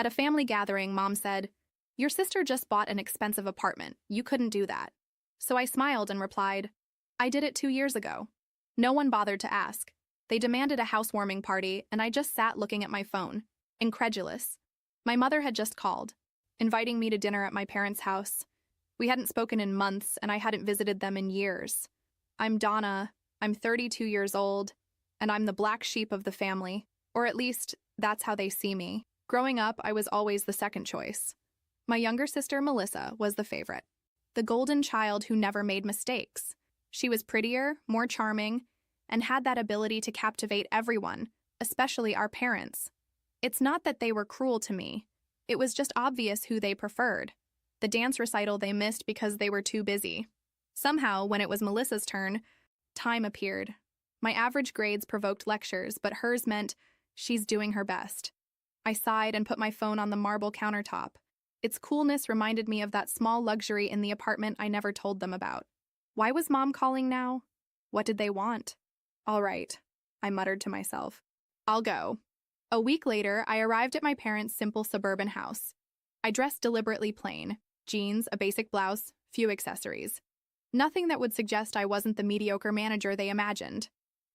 At a family gathering, Mom said, "Your sister just bought an expensive apartment. You couldn't do that." So I smiled and replied, "I did it 2 years ago." No one bothered to ask. They demanded a housewarming party, and I just sat looking at my phone, incredulous. My mother had just called, inviting me to dinner at my parents' house. We hadn't spoken in months, and I hadn't visited them in years. I'm Donna, I'm 32 years old, and I'm the black sheep of the family, or at least, that's how they see me. Growing up, I was always the second choice. My younger sister, Melissa, was the favorite. The golden child who never made mistakes. She was prettier, more charming, and had that ability to captivate everyone, especially our parents. It's not that they were cruel to me. It was just obvious who they preferred. The dance recital they missed because they were too busy. Somehow, when it was Melissa's turn, time appeared. My average grades provoked lectures, but hers meant she's doing her best. I sighed and put my phone on the marble countertop. Its coolness reminded me of that small luxury in the apartment I never told them about. Why was Mom calling now? What did they want? All right, I muttered to myself. I'll go. A week later, I arrived at my parents' simple suburban house. I dressed deliberately plain, jeans, a basic blouse, few accessories. Nothing that would suggest I wasn't the mediocre manager they imagined.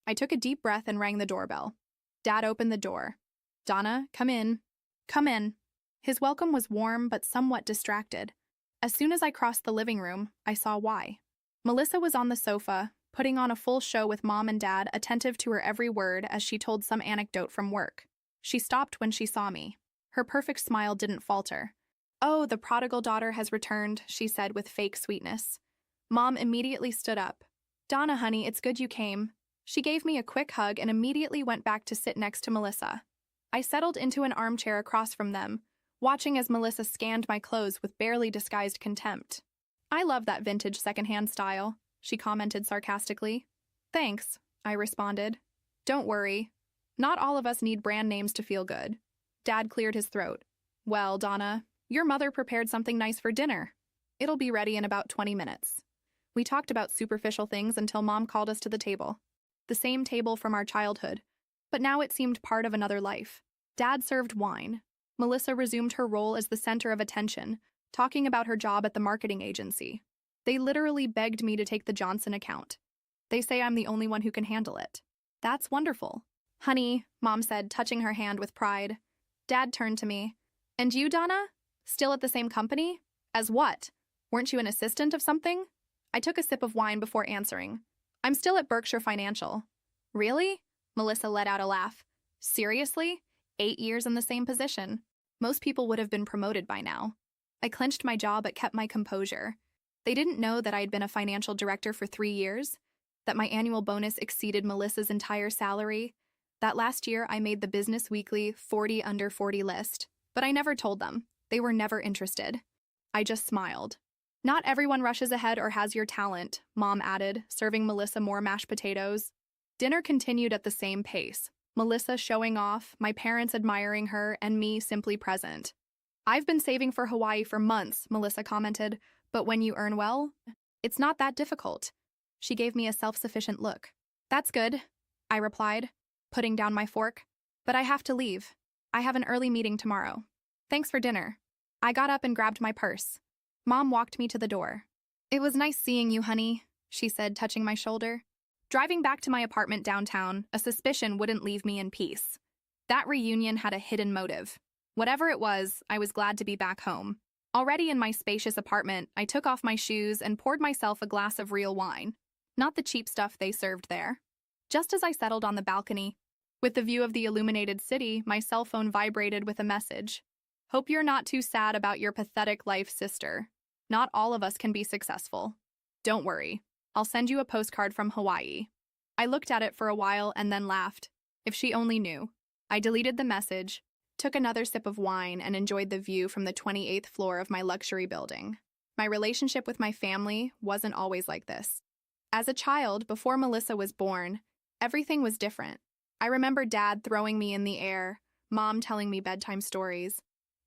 I took a deep breath and rang the doorbell. Dad opened the door. "Donna, come in." "Come in." His welcome was warm but somewhat distracted. As soon as I crossed the living room, I saw why. Melissa was on the sofa, putting on a full show with Mom and Dad, attentive to her every word as she told some anecdote from work. She stopped when she saw me. Her perfect smile didn't falter. "Oh, the prodigal daughter has returned," she said with fake sweetness. Mom immediately stood up. "Donna, honey, it's good you came." She gave me a quick hug and immediately went back to sit next to Melissa. I settled into an armchair across from them, watching as Melissa scanned my clothes with barely disguised contempt. "I love that vintage secondhand style," she commented sarcastically. "Thanks," I responded. "Don't worry. Not all of us need brand names to feel good." Dad cleared his throat. "Well, Donna, your mother prepared something nice for dinner. It'll be ready in about 20 minutes. We talked about superficial things until Mom called us to the table. The same table from our childhood, but now it seemed part of another life. Dad served wine. Melissa resumed her role as the center of attention, talking about her job at the marketing agency. They literally begged me to take the Johnson account. They say I'm the only one who can handle it. That's wonderful. "Honey," Mom said, touching her hand with pride. Dad turned to me. "And you, Donna? Still at the same company? As what? Weren't you an assistant of something?" I took a sip of wine before answering. "I'm still at Berkshire Financial." "Really?" Melissa let out a laugh. "Seriously? 8 years in the same position. Most people would have been promoted by now." I clenched my jaw but kept my composure. They didn't know that I'd been a financial director for 3 years, that my annual bonus exceeded Melissa's entire salary, that last year I made the Business Weekly 40 under 40 list. But I never told them. They were never interested. I just smiled. "Not everyone rushes ahead or has your talent," Mom added, serving Melissa more mashed potatoes. Dinner continued at the same pace. Melissa showing off, my parents admiring her, and me simply present. "I've been saving for Hawaii for months," Melissa commented, "but when you earn well, it's not that difficult." She gave me a self-sufficient look. "That's good," I replied, putting down my fork. "But I have to leave. I have an early meeting tomorrow. Thanks for dinner." I got up and grabbed my purse. Mom walked me to the door. "It was nice seeing you, honey," she said, touching my shoulder. Driving back to my apartment downtown, a suspicion wouldn't leave me in peace. That reunion had a hidden motive. Whatever it was, I was glad to be back home. Already in my spacious apartment, I took off my shoes and poured myself a glass of real wine. Not the cheap stuff they served there. Just as I settled on the balcony, with the view of the illuminated city, my cell phone vibrated with a message. "Hope you're not too sad about your pathetic life, sister. Not all of us can be successful. Don't worry. I'll send you a postcard from Hawaii." I looked at it for a while and then laughed. If she only knew. I deleted the message, took another sip of wine, and enjoyed the view from the 28th floor of my luxury building. My relationship with my family wasn't always like this. As a child, before Melissa was born, everything was different. I remember Dad throwing me in the air, Mom telling me bedtime stories.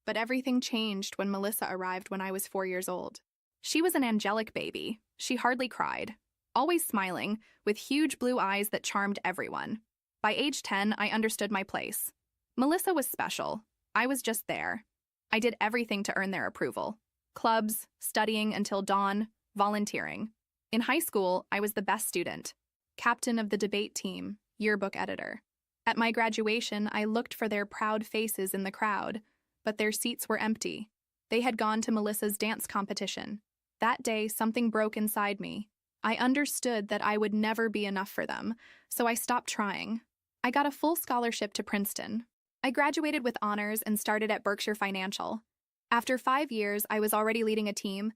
But everything changed when Melissa arrived when I was 4 years old. She was an angelic baby. She hardly cried, always smiling, with huge blue eyes that charmed everyone. By age 10, I understood my place. Melissa was special. I was just there. I did everything to earn their approval. Clubs, studying until dawn, volunteering. In high school, I was the best student. Captain of the debate team, yearbook editor. At my graduation, I looked for their proud faces in the crowd, but their seats were empty. They had gone to Melissa's dance competition. That day, something broke inside me. I understood that I would never be enough for them, so I stopped trying. I got a full scholarship to Princeton. I graduated with honors and started at Berkshire Financial. After 5 years, I was already leading a team,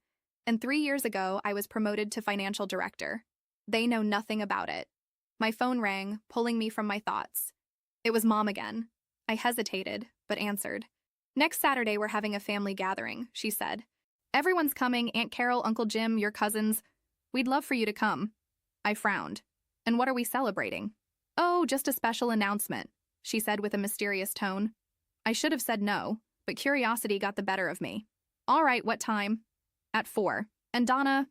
and 3 years ago, I was promoted to financial director. They know nothing about it. My phone rang, pulling me from my thoughts. It was Mom again. I hesitated, but answered. "Next Saturday, we're having a family gathering," she said. "Everyone's coming, Aunt Carol, Uncle Jim, your cousins. We'd love for you to come." I frowned. "And what are we celebrating?" "Oh, just a special announcement," she said with a mysterious tone. I should have said no, but curiosity got the better of me. "All right, what time?" "At 4. And Donna,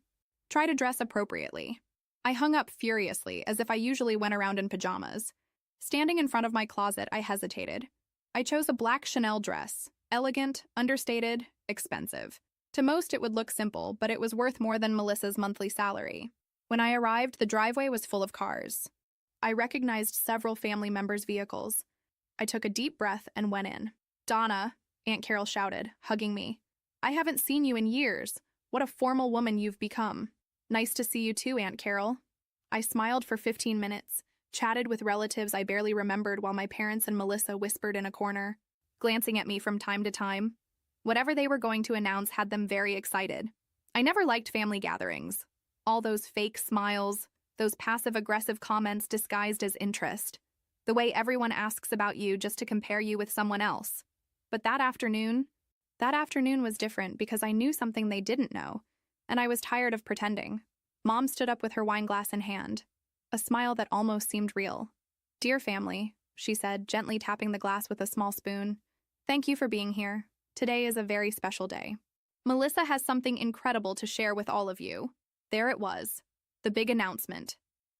try to dress appropriately." I hung up furiously, as if I usually went around in pajamas. Standing in front of my closet, I hesitated. I chose a black Chanel dress. Elegant, understated, expensive. To most, it would look simple, but it was worth more than Melissa's monthly salary. When I arrived, the driveway was full of cars. I recognized several family members' vehicles. I took a deep breath and went in. "Donna," Aunt Carol shouted, hugging me. "I haven't seen you in years. What a formal woman you've become." "Nice to see you too, Aunt Carol." I smiled for 15 minutes, chatted with relatives I barely remembered while my parents and Melissa whispered in a corner, glancing at me from time to time. Whatever they were going to announce had them very excited. I never liked family gatherings. All those fake smiles, those passive-aggressive comments disguised as interest. The way everyone asks about you just to compare you with someone else. But that afternoon was different because I knew something they didn't know, and I was tired of pretending. Mom stood up with her wine glass in hand, a smile that almost seemed real. "Dear family," she said, gently tapping the glass with a small spoon, "thank you for being here. Today is a very special day. Melissa has something incredible to share with all of you." There it was, the big announcement.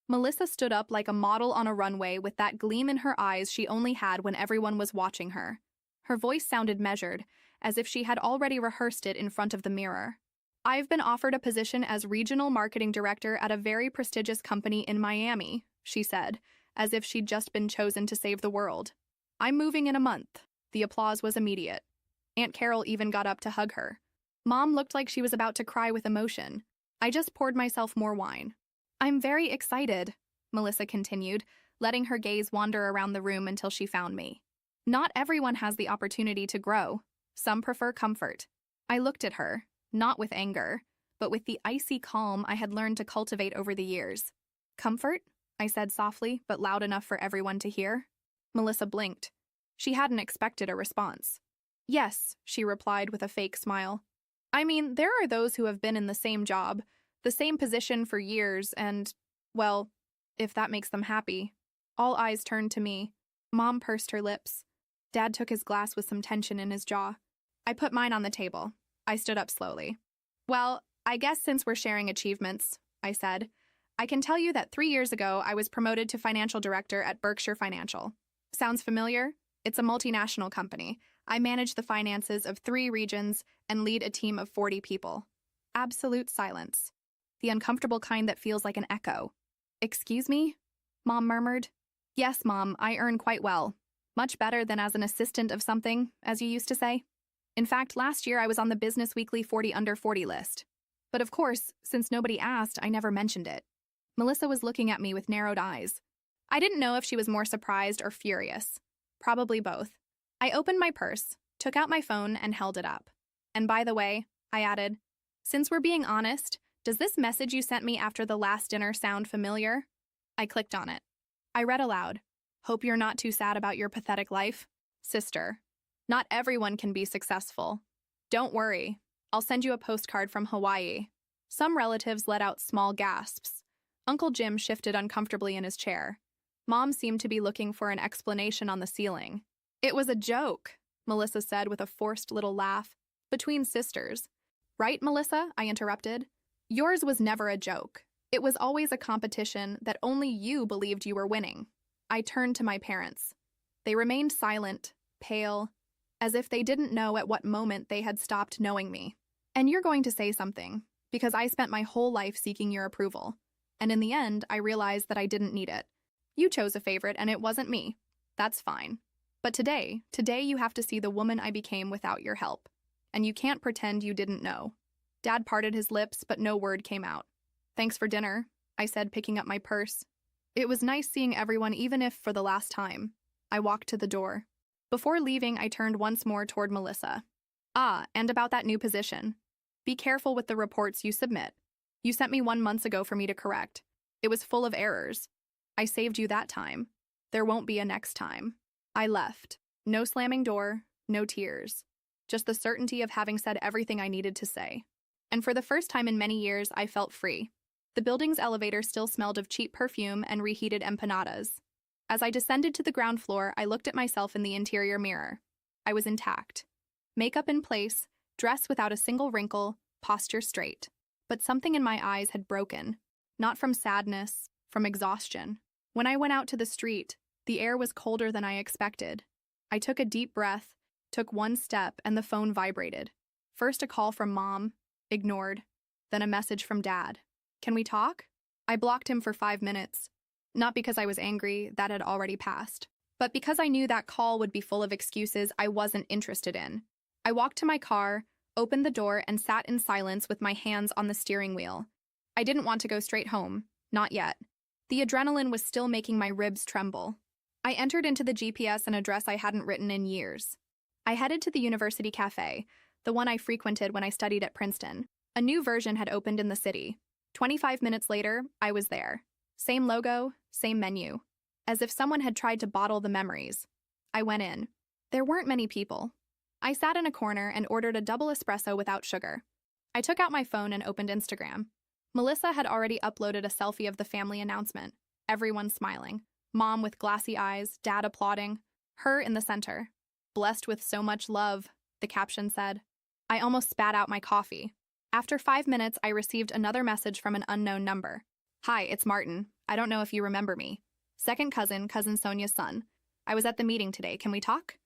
Melissa stood up like a model on a runway with that gleam in her eyes she only had when everyone was watching her. Her voice sounded measured, as if she had already rehearsed it in front of the mirror. "I've been offered a position as regional marketing director at a very prestigious company in Miami," she said, as if she'd just been chosen to save the world. "I'm moving in a month." The applause was immediate. Aunt Carol even got up to hug her. Mom looked like she was about to cry with emotion. I just poured myself more wine. "I'm very excited," Melissa continued, letting her gaze wander around the room until she found me. "Not everyone has the opportunity to grow. Some prefer comfort." I looked at her, not with anger, but with the icy calm I had learned to cultivate over the years. "Comfort?" I said softly, but loud enough for everyone to hear. Melissa blinked. She hadn't expected a response. "Yes," she replied with a fake smile. "I mean, there are those who have been in the same job, the same position for years, and, well, if that makes them happy." All eyes turned to me. Mom pursed her lips. Dad took his glass with some tension in his jaw. I put mine on the table. I stood up slowly. "Well, I guess since we're sharing achievements," I said, "I can tell you that 3 years ago I was promoted to financial director at Berkshire Financial. Sounds familiar? It's a multinational company. I manage the finances of 3 regions and lead a team of 40 people." Absolute silence. The uncomfortable kind that feels like an echo. "Excuse me?" Mom murmured. "Yes, Mom, I earn quite well. Much better than as an assistant of something, as you used to say. In fact, last year I was on the Business Weekly 40 Under 40 list. But of course, since nobody asked, I never mentioned it." Melissa was looking at me with narrowed eyes. I didn't know if she was more surprised or furious. Probably both. I opened my purse, took out my phone, and held it up. "And by the way," I added, "since we're being honest, does this message you sent me after the last dinner sound familiar?" I clicked on it. I read aloud. "Hope you're not too sad about your pathetic life. Sister, not everyone can be successful. Don't worry. I'll send you a postcard from Hawaii." Some relatives let out small gasps. Uncle Jim shifted uncomfortably in his chair. Mom seemed to be looking for an explanation on the ceiling. "It was a joke," Melissa said with a forced little laugh. "Between sisters." "Right, Melissa?" I interrupted. "Yours was never a joke. It was always a competition that only you believed you were winning." I turned to my parents. They remained silent, pale, as if they didn't know at what moment they had stopped knowing me. And you're going to say something, because I spent my whole life seeking your approval. And in the end, I realized that I didn't need it. You chose a favorite and it wasn't me. That's fine. But today you have to see the woman I became without your help. And you can't pretend you didn't know. Dad parted his lips, but no word came out. Thanks for dinner, I said, picking up my purse. It was nice seeing everyone, even if for the last time. I walked to the door. Before leaving, I turned once more toward Melissa. And about that new position. Be careful with the reports you submit. You sent me 1 month ago for me to correct. It was full of errors. I saved you that time. There won't be a next time. I left. No slamming door, no tears. Just the certainty of having said everything I needed to say. And for the first time in many years, I felt free. The building's elevator still smelled of cheap perfume and reheated empanadas. As I descended to the ground floor, I looked at myself in the interior mirror. I was intact. Makeup in place, dress without a single wrinkle, posture straight. But something in my eyes had broken. Not from sadness, from exhaustion. When I went out to the street, the air was colder than I expected. I took a deep breath, took one step, and the phone vibrated. First a call from Mom, ignored, then a message from Dad. Can we talk? I blocked him for 5 minutes. Not because I was angry, that had already passed, but because I knew that call would be full of excuses I wasn't interested in. I walked to my car, opened the door, and sat in silence with my hands on the steering wheel. I didn't want to go straight home, not yet. The adrenaline was still making my ribs tremble. I entered into the GPS an address I hadn't written in years. I headed to the University Cafe, the one I frequented when I studied at Princeton. A new version had opened in the city. 25 minutes later, I was there. Same logo, same menu. As if someone had tried to bottle the memories. I went in. There weren't many people. I sat in a corner and ordered a double espresso without sugar. I took out my phone and opened Instagram. Melissa had already uploaded a selfie of the family announcement. Everyone smiling. Mom with glassy eyes, Dad applauding. Her in the center. Blessed with so much love, the caption said. I almost spat out my coffee. After 5 minutes, I received another message from an unknown number. Hi, it's Martin. I don't know if you remember me. Second cousin, Cousin Sonia's son. I was at the meeting today. Can we talk?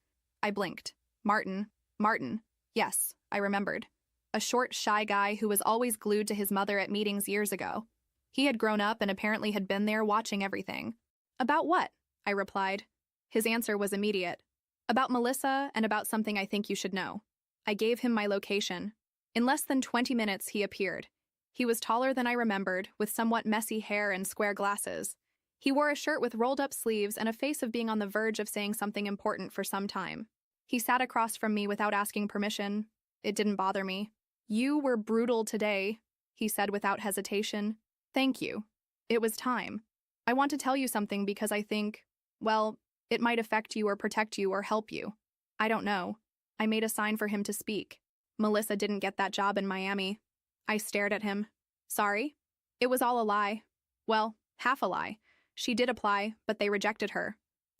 I blinked. Martin. Yes, I remembered. A short, shy guy who was always glued to his mother at meetings years ago. He had grown up and apparently had been there watching everything. About what? I replied. His answer was immediate. About Melissa and about something I think you should know. I gave him my location. In less than 20 minutes, he appeared. He was taller than I remembered, with somewhat messy hair and square glasses. He wore a shirt with rolled-up sleeves and a face of being on the verge of saying something important for some time. He sat across from me without asking permission. It didn't bother me. You were brutal today, he said without hesitation. Thank you. It was time. I want to tell you something because I think, well, it might affect you or protect you or help you. I don't know. I made a sign for him to speak. Melissa didn't get that job in Miami. I stared at him. Sorry? It was all a lie. Well, half a lie. She did apply, but they rejected her.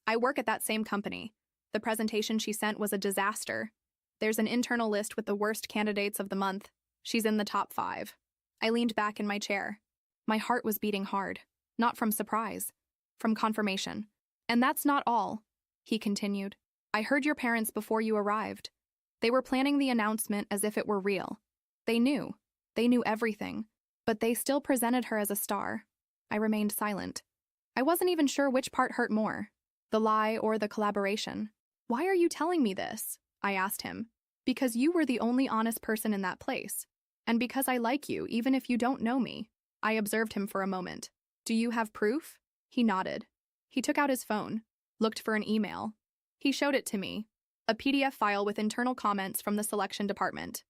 I work at that same company. The presentation she sent was a disaster. There's an internal list with the worst candidates of the month. She's in the top 5. I leaned back in my chair. My heart was beating hard. Not from surprise. From confirmation. And that's not all, he continued. I heard your parents before you arrived. They were planning the announcement as if it were real. They knew. They knew everything. But they still presented her as a star. I remained silent. I wasn't even sure which part hurt more, the lie or the collaboration. Why are you telling me this? I asked him. Because you were the only honest person in that place. And because I like you, even if you don't know me. I observed him for a moment. Do you have proof? He nodded. He took out his phone, looked for an email. He showed it to me. A PDF file with internal comments from the selection department.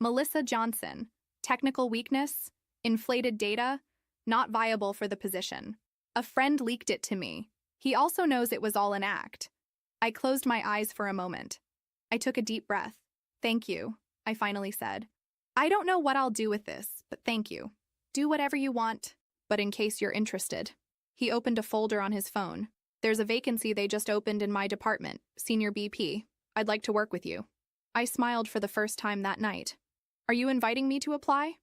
Melissa Johnson. Technical weakness, inflated data, not viable for the position. A friend leaked it to me. He also knows it was all an act. I closed my eyes for a moment. I took a deep breath. Thank you, I finally said. I don't know what I'll do with this, but thank you. Do whatever you want, but in case you're interested. He opened a folder on his phone. There's a vacancy they just opened in my department, Senior BP. I'd like to work with you. I smiled for the first time that night. Are you inviting me to apply?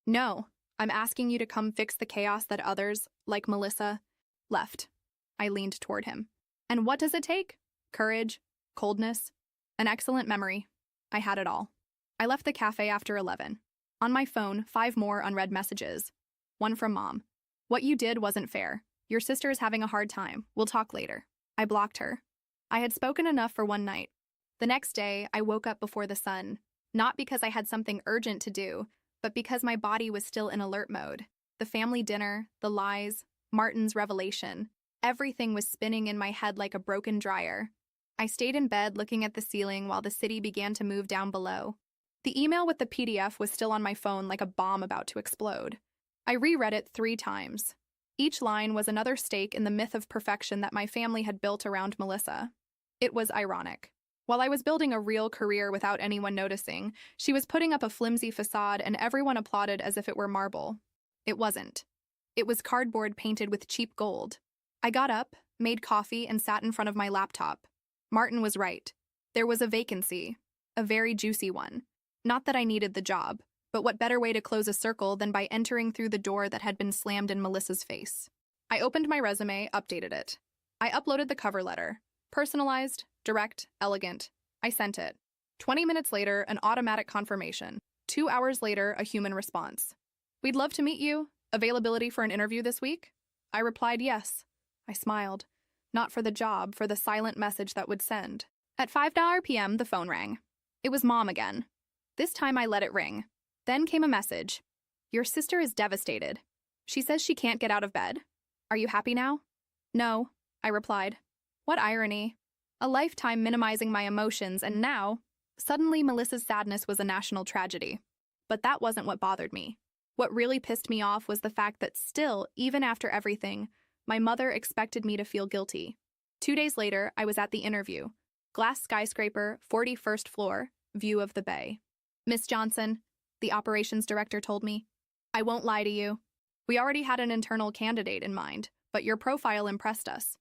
No, I'm asking you to come fix the chaos that others, like Melissa, left. I leaned toward him. And what does it take? Courage? Coldness? An excellent memory. I had it all. I left the cafe after 11. On my phone, 5 more unread messages. One from Mom. What you did wasn't fair. Your sister is having a hard time. We'll talk later. I blocked her. I had spoken enough for one night. The next day, I woke up before the sun, not because I had something urgent to do, but because my body was still in alert mode. The family dinner, the lies, Martin's revelation, everything was spinning in my head like a broken dryer. I stayed in bed looking at the ceiling while the city began to move down below. The email with the PDF was still on my phone like a bomb about to explode. I reread it 3 times. Each line was another stake in the myth of perfection that my family had built around Melissa. It was ironic. While I was building a real career without anyone noticing, she was putting up a flimsy facade and everyone applauded as if it were marble. It wasn't. It was cardboard painted with cheap gold. I got up, made coffee, and sat in front of my laptop. Martin was right. There was a vacancy. A very juicy one. Not that I needed the job, but what better way to close a circle than by entering through the door that had been slammed in Melissa's face? I opened my resume, updated it. I uploaded the cover letter. Personalized, direct, elegant. I sent it. 20 minutes later, an automatic confirmation. 2 hours later, a human response. We'd love to meet you. Availability for an interview this week? I replied yes. I smiled. Not for the job, for the silent message that would send. At 5 p.m., the phone rang. It was Mom again. This time I let it ring. Then came a message. Your sister is devastated. She says she can't get out of bed. Are you happy now? No, I replied. What irony. A lifetime minimizing my emotions, and now, suddenly Melissa's sadness was a national tragedy. But that wasn't what bothered me. What really pissed me off was the fact that still, even after everything, my mother expected me to feel guilty. 2 days later, I was at the interview. Glass skyscraper, 41st floor, view of the bay. Miss Johnson, the operations director told me, I won't lie to you. We already had an internal candidate in mind, but your profile impressed us.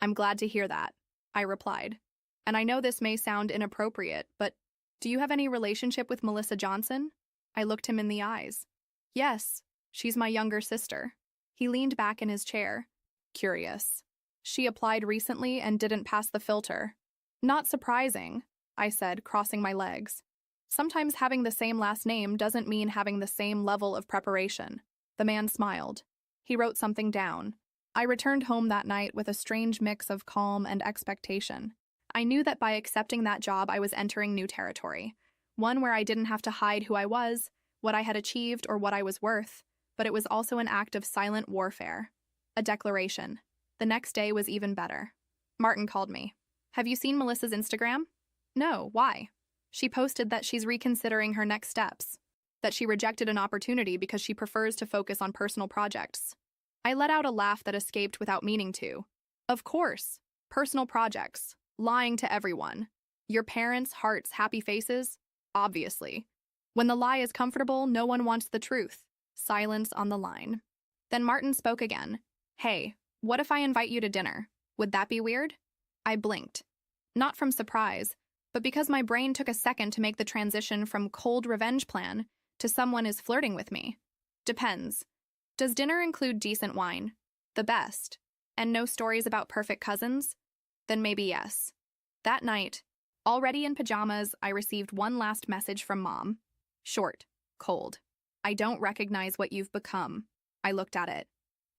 I'm glad to hear that, I replied. And I know this may sound inappropriate, but do you have any relationship with Melissa Johnson? I looked him in the eyes. Yes, she's my younger sister. He leaned back in his chair. Curious. She applied recently and didn't pass the filter. Not surprising, I said, crossing my legs. Sometimes having the same last name doesn't mean having the same level of preparation. The man smiled. He wrote something down. I returned home that night with a strange mix of calm and expectation. I knew that by accepting that job I was entering new territory, one where I didn't have to hide who I was, what I had achieved, or what I was worth, but it was also an act of silent warfare. A declaration. The next day was even better. Martin called me. Have you seen Melissa's Instagram? No, why? She posted that she's reconsidering her next steps, that she rejected an opportunity because she prefers to focus on personal projects. I let out a laugh that escaped without meaning to. Of course, personal projects, lying to everyone. Your parents' hearts, happy faces? Obviously. When the lie is comfortable, no one wants the truth. Silence on the line. Then Martin spoke again. Hey, what if I invite you to dinner? Would that be weird? I blinked. Not from surprise, but because my brain took a second to make the transition from cold revenge plan to someone is flirting with me. Depends. Does dinner include decent wine? The best. And no stories about perfect cousins? Then maybe yes. That night, already in pajamas, I received one last message from Mom. Short, cold. I don't recognize what you've become. I looked at it.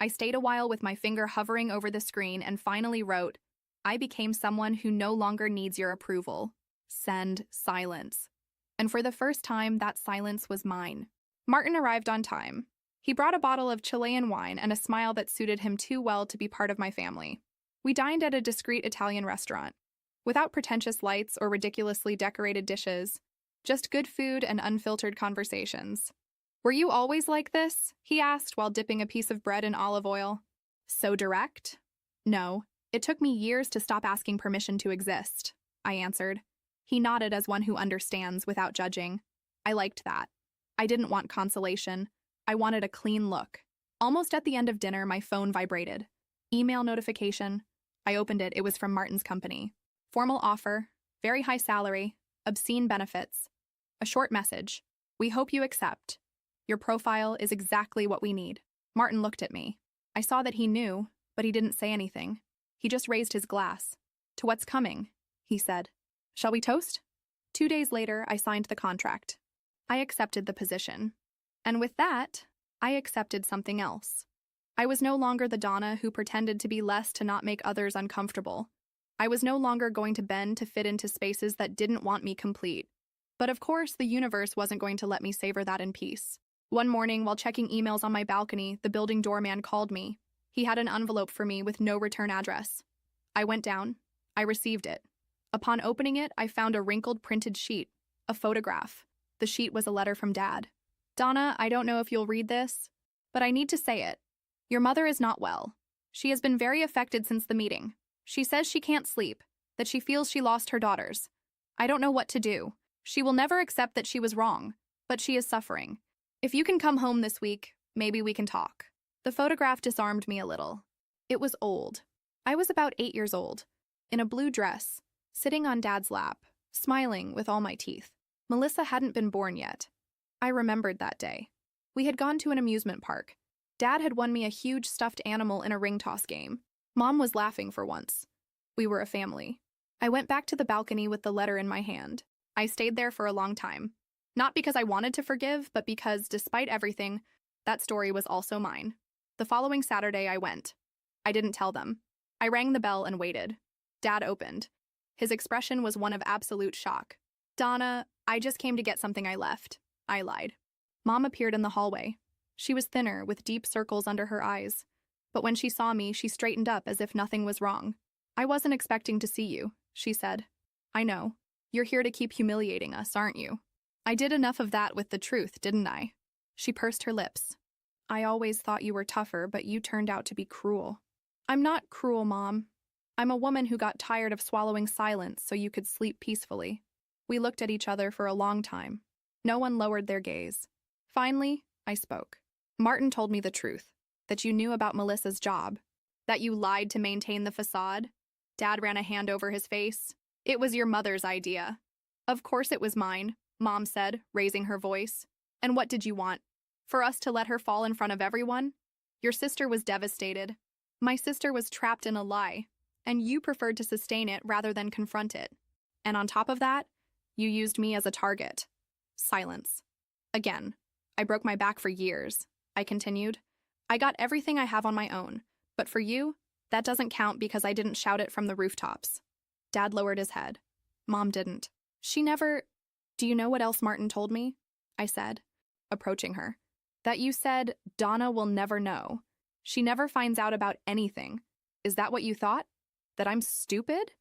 I stayed a while with my finger hovering over the screen and finally wrote, I became someone who no longer needs your approval. Send silence. And for the first time, that silence was mine. Martin arrived on time. He brought a bottle of Chilean wine and a smile that suited him too well to be part of my family. We dined at a discreet Italian restaurant, without pretentious lights or ridiculously decorated dishes, just good food and unfiltered conversations. Were you always like this? He asked while dipping a piece of bread in olive oil. So direct? No, it took me years to stop asking permission to exist, I answered. He nodded as one who understands without judging. I liked that. I didn't want consolation. I wanted a clean look. Almost at the end of dinner, my phone vibrated. Email notification. I opened it. It was from Martin's company. Formal offer, very high salary, obscene benefits. A short message. We hope you accept. Your profile is exactly what we need. Martin looked at me. I saw that he knew, but he didn't say anything. He just raised his glass. To what's coming, he said. Shall we toast? 2 days later, I signed the contract. I accepted the position. And with that, I accepted something else. I was no longer the Donna who pretended to be less to not make others uncomfortable. I was no longer going to bend to fit into spaces that didn't want me complete. But of course, the universe wasn't going to let me savor that in peace. One morning, while checking emails on my balcony, the building doorman called me. He had an envelope for me with no return address. I went down. I received it. Upon opening it, I found a wrinkled printed sheet, a photograph. The sheet was a letter from Dad. Donna, I don't know if you'll read this, but I need to say it. Your mother is not well. She has been very affected since the meeting. She says she can't sleep, that she feels she lost her daughters. I don't know what to do. She will never accept that she was wrong, but she is suffering. If you can come home this week, maybe we can talk. The photograph disarmed me a little. It was old. I was about 8 years old, in a blue dress, sitting on Dad's lap, smiling with all my teeth. Melissa hadn't been born yet. I remembered that day. We had gone to an amusement park. Dad had won me a huge stuffed animal in a ring toss game. Mom was laughing for once. We were a family. I went back to the balcony with the letter in my hand. I stayed there for a long time. Not because I wanted to forgive, but because, despite everything, that story was also mine. The following Saturday, I went. I didn't tell them. I rang the bell and waited. Dad opened. His expression was one of absolute shock. Donna, I just came to get something I left. I lied. Mom appeared in the hallway. She was thinner, with deep circles under her eyes. But when she saw me, she straightened up as if nothing was wrong. I wasn't expecting to see you, she said. I know. You're here to keep humiliating us, aren't you? I did enough of that with the truth, didn't I? She pursed her lips. I always thought you were tougher, but you turned out to be cruel. I'm not cruel, Mom. I'm a woman who got tired of swallowing silence so you could sleep peacefully. We looked at each other for a long time. No one lowered their gaze. Finally, I spoke. Martin told me the truth, that you knew about Melissa's job, that you lied to maintain the facade. Dad ran a hand over his face. It was your mother's idea. Of course it was mine, Mom said, raising her voice. And what did you want? For us to let her fall in front of everyone? Your sister was devastated. My sister was trapped in a lie, and you preferred to sustain it rather than confront it. And on top of that, you used me as a target. Silence. Again, I broke my back for years, I continued. I got everything I have on my own, but for you, that doesn't count because I didn't shout it from the rooftops. Dad lowered his head. Mom didn't. She never... Do you know what else Martin told me? I said, approaching her. That you said Donna will never know. She never finds out about anything. Is that what you thought? That I'm stupid?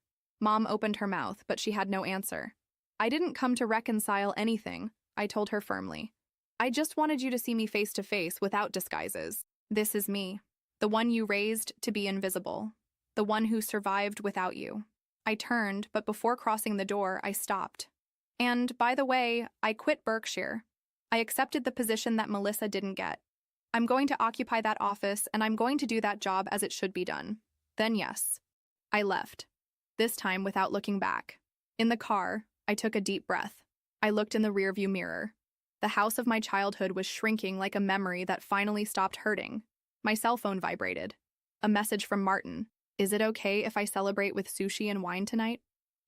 Mom opened her mouth, but she had no answer. I didn't come to reconcile anything, I told her firmly. I just wanted you to see me face to face without disguises. This is me, the one you raised to be invisible, the one who survived without you. I turned, but before crossing the door, I stopped. And, by the way, I quit Berkshire. I accepted the position that Melissa didn't get. I'm going to occupy that office, and I'm going to do that job as it should be done. Then yes. I left, this time without looking back. In the car, I took a deep breath. I looked in the rearview mirror. The house of my childhood was shrinking like a memory that finally stopped hurting. My cell phone vibrated. A message from Martin. Is it okay if I celebrate with sushi and wine tonight?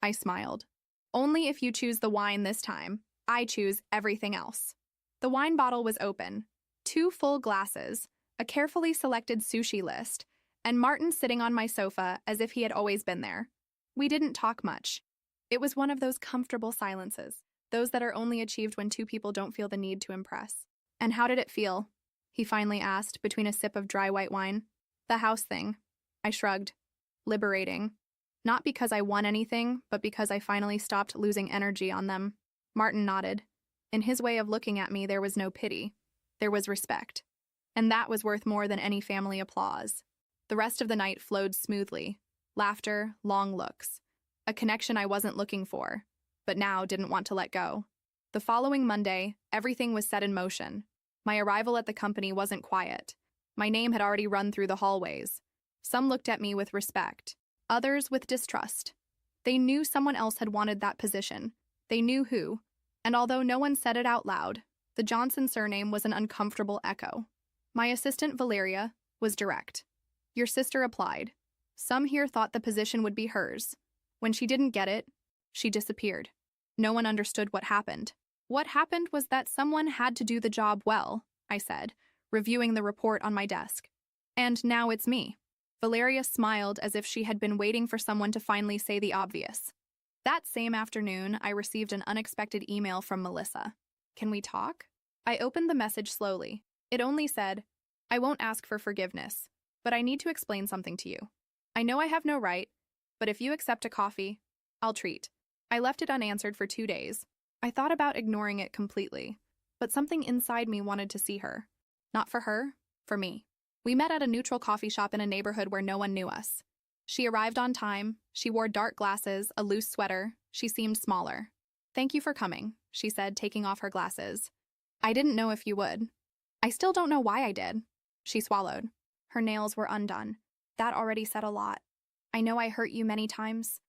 I smiled. Only if you choose the wine this time. I choose everything else. The wine bottle was open. 2 full glasses, a carefully selected sushi list, and Martin sitting on my sofa as if he had always been there. We didn't talk much. It was one of those comfortable silences, those that are only achieved when 2 people don't feel the need to impress. And how did it feel? He finally asked between a sip of dry white wine. The house thing. I shrugged. Liberating. Not because I won anything, but because I finally stopped losing energy on them. Martin nodded. In his way of looking at me, there was no pity. There was respect. And that was worth more than any family applause. The rest of the night flowed smoothly. Laughter, long looks. A connection I wasn't looking for, but now didn't want to let go. The following Monday, everything was set in motion. My arrival at the company wasn't quiet. My name had already run through the hallways. Some looked at me with respect, others with distrust. They knew someone else had wanted that position. They knew who. And although no one said it out loud, the Johnson surname was an uncomfortable echo. My assistant, Valeria, was direct. Your sister applied. Some here thought the position would be hers. When she didn't get it, She disappeared. No one understood what happened. What happened was that someone had to do the job well, I said, reviewing the report on my desk. And now it's me. Valeria smiled as if she had been waiting for someone to finally say the obvious. That same afternoon, I received an unexpected email from Melissa. Can we talk? I opened the message slowly. It only said, I won't ask for forgiveness, but I need to explain something to you. I know I have no right, but if you accept a coffee, I'll treat. I left it unanswered for 2 days. I thought about ignoring it completely, but something inside me wanted to see her. Not for her, for me. We met at a neutral coffee shop in a neighborhood where no one knew us. She arrived on time. She wore dark glasses, a loose sweater. She seemed smaller. Thank you for coming, she said, taking off her glasses. I didn't know if you would. I still don't know why I did. She swallowed. Her nails were undone. That already said a lot. I know I hurt you many times,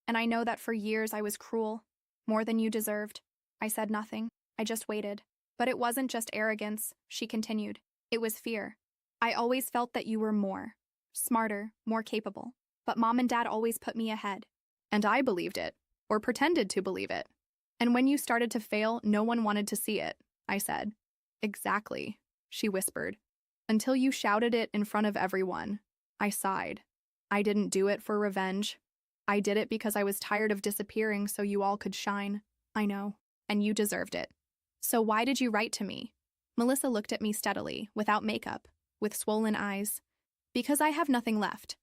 and I know that for years I was cruel, more than you deserved. I said nothing. I just waited. But it wasn't just arrogance, she continued. It was fear. I always felt that you were more, smarter, more capable. But Mom and Dad always put me ahead. And I believed it, or pretended to believe it. And when you started to fail, no one wanted to see it, I said. Exactly, she whispered. Until you shouted it in front of everyone. I sighed. I didn't do it for revenge. I did it because I was tired of disappearing so you all could shine. I know. And you deserved it. So why did you write to me? Melissa looked at me steadily, without makeup, with swollen eyes. Because I have nothing left.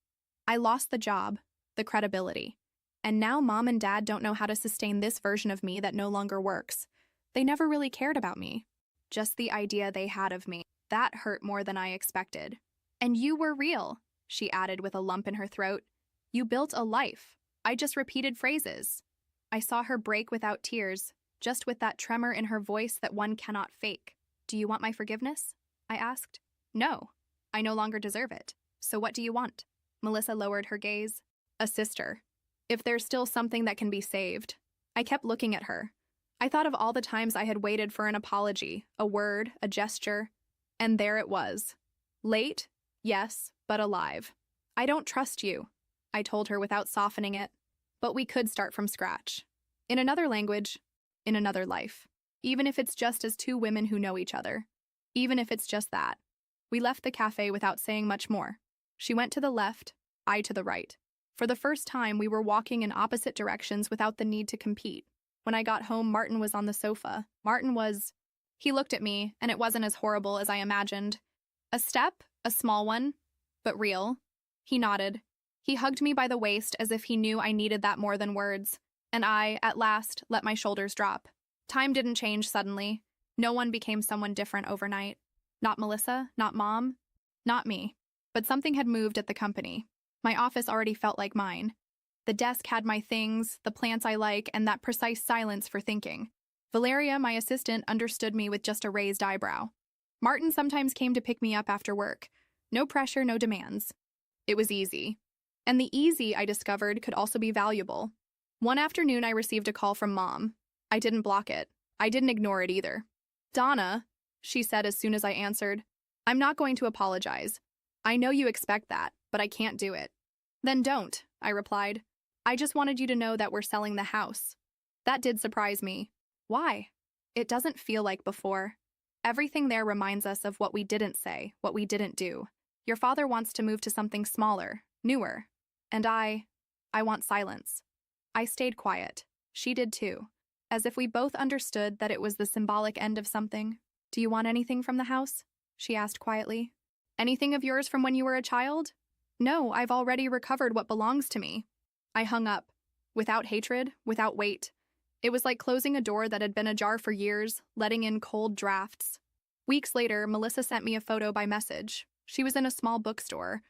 I lost the job, the credibility. And now Mom and Dad don't know how to sustain this version of me that no longer works. They never really cared about me. Just the idea they had of me. That hurt more than I expected. And you were real, she added with a lump in her throat. You built a life. I just repeated phrases. I saw her break without tears, just with that tremor in her voice that one cannot fake. Do you want my forgiveness? I asked. No, I no longer deserve it. So what do you want? Melissa lowered her gaze. A sister. If there's still something that can be saved. I kept looking at her. I thought of all the times I had waited for an apology, a word, a gesture. And there it was. Late? Yes, but alive. I don't trust you, I told her without softening it. But we could start from scratch. In another language, in another life. Even if it's just as two women who know each other. Even if it's just that. We left the cafe without saying much more. She went to the left, I to the right. For the first time, we were walking in opposite directions without the need to compete. When I got home, Martin was on the sofa. He looked at me, and it wasn't as horrible as I imagined. A step, a small one, but real. He nodded. He hugged me by the waist as if he knew I needed that more than words. And I, at last, let my shoulders drop. Time didn't change suddenly. No one became someone different overnight. Not Melissa, not Mom, not me. But something had moved at the company. My office already felt like mine. The desk had my things, the plants I like, and that precise silence for thinking. Valeria, my assistant, understood me with just a raised eyebrow. Martin sometimes came to pick me up after work. No pressure, no demands. It was easy. And the easy, I discovered, could also be valuable. One afternoon, I received a call from Mom. I didn't block it. I didn't ignore it either. Donna, she said as soon as I answered, I'm not going to apologize. I know you expect that, but I can't do it. Then don't, I replied. I just wanted you to know that we're selling the house. That did surprise me. Why? It doesn't feel like before. Everything there reminds us of what we didn't say, what we didn't do. Your father wants to move to something smaller, newer. And I want silence. I stayed quiet. She did too. As if we both understood that it was the symbolic end of something. Do you want anything from the house? She asked quietly. Anything of yours from when you were a child? No, I've already recovered what belongs to me. I hung up. Without hatred, without weight. It was like closing a door that had been ajar for years, letting in cold drafts. Weeks later, Melissa sent me a photo by message. She was in a small bookstore,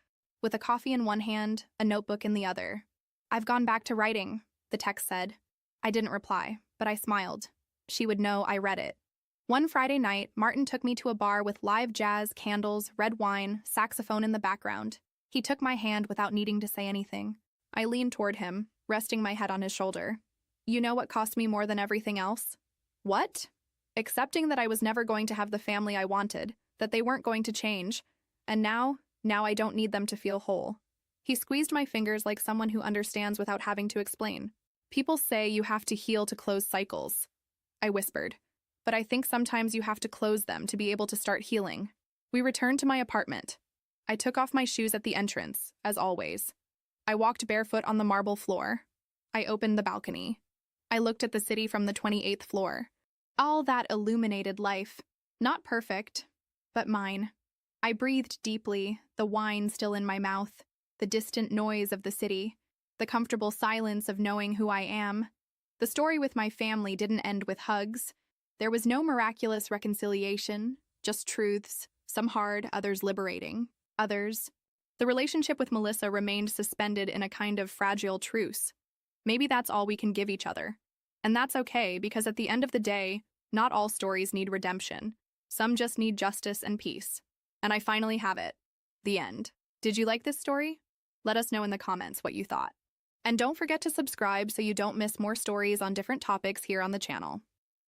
with a coffee in one hand, a notebook in the other. I've gone back to writing, the text said. I didn't reply, but I smiled. She would know I read it. One Friday night, Martin took me to a bar with live jazz, candles, red wine, saxophone in the background. He took my hand without needing to say anything. I leaned toward him, resting my head on his shoulder. You know what cost me more than everything else? What? Accepting that I was never going to have the family I wanted, that they weren't going to change, and now I don't need them to feel whole. He squeezed my fingers like someone who understands without having to explain. People say you have to heal to close cycles, I whispered, but I think sometimes you have to close them to be able to start healing. We returned to my apartment. I took off my shoes at the entrance, as always. I walked barefoot on the marble floor. I opened the balcony. I looked at the city from the 28th floor. All that illuminated life. Not perfect, but mine. I breathed deeply, the wine still in my mouth, the distant noise of the city, the comfortable silence of knowing who I am. The story with my family didn't end with hugs. There was no miraculous reconciliation, just truths, some hard, others liberating. Others. The relationship with Melissa remained suspended in a kind of fragile truce. Maybe that's all we can give each other. And that's okay, because at the end of the day, not all stories need redemption. Some just need justice and peace. And I finally have it. The end. Did you like this story? Let us know in the comments what you thought. And don't forget to subscribe so you don't miss more stories on different topics here on the channel.